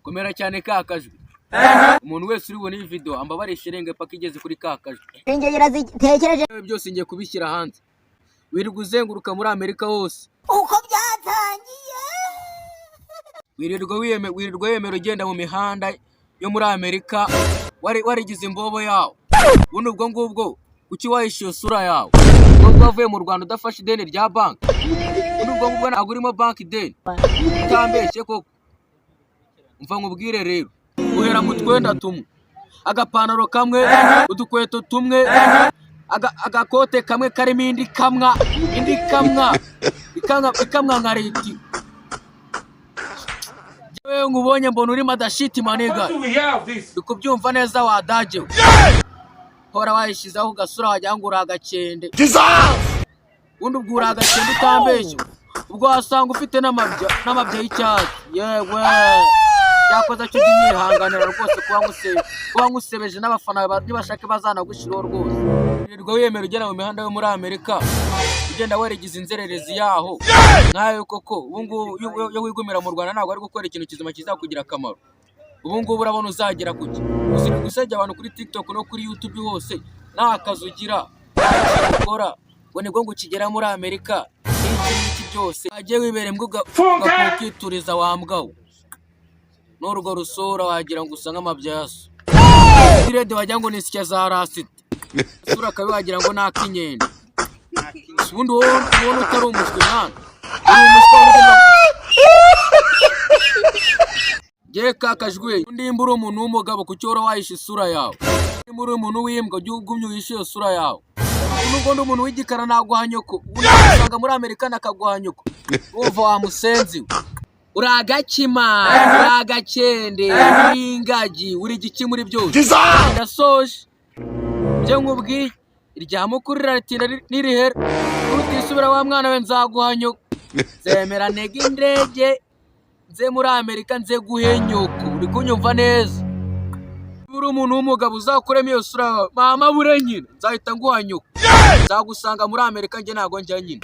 komera cyane kakajwe umuntu wese uri bone iyi video ambabarishe renge paka igeze kuri kakajwe ingegera zitekereje byose ngiye kubishyira hanze wirirwa uzenguruka muri Amerika hose uko byatangiye wirirwa yemera ugenda mu mihanda yo muri Amerika warigize imbobo yawo buno ubwo ngubwo kuki wahishiye sura yawo ubwo wavuye mu Rwanda udafashe ideni rya bank buno ubwo ngubwo ntabwo urimo bank ideni utambeshye koko umva nkubwire rero uhera mu twenda tumwe agapantaro kamwe udukweto tumwe agakote kamwe karimo indi kamwa ikamwa nka leti jewe nkubonye mbona uri madashiti maniga bikubyumva neza wadaje hora wahishizaho ugasura wagira ngo uri agakende ubundi ubwo uri agakende utambeshye ubwo wasanga ufite n'amabya y'icyatsi yewe cyakoze cyo nyihanganira rwose kuba ngusebeje n'abafana nibashaka bazanagushiraho rwose wirirwa wiyemera ugenda mu mihanda yo muri Amerika ugenda weregiza inzererezi yaho nayo koko ubungu yo wigumira mu Rwanda ntabwo ari gukora ikintu kizima kizakugira akamaro ubungu urabona uzagera kuki uziri gusajya abantu kuri TikTok no kuri YouTube hose nta kazi ugira ukora ngo nibwo ngukigera muri Amerika iki byose agiye wibere mbwa ukituriza wambwaho n'urugo rusura wagira ngo usanga amabyaso direde wagira ngo nisike za rasite sura kabi wagira ngo nakinyenda ubundi wowe utari umushwe mwana uri umushwe je kakajwe undi imbura umuntu w'umugabo kucyora wahisha isura yawe imbura umuntu w'imbwa ugumye uhishiye sura yawe n'ugondo umuntu w'igikara naguhanyoko usanga muri Amerika nakaguhanyoko uva wa musenzi uragakima uragakende ingagi uri giki muri byose ndasoje byo nkubwiye irya mukuru riratinda nirihera urutisubira wa mwana we nzaguhanyo zemera ntege indege nze muri Amerika nze guhenyoko uri kunyumva neza uri umuntu w'umugabo uzakuremo iyo sura mama bure nyine nzahita nguhanyoko nzagusanga muri Amerika nge ntago njya nyine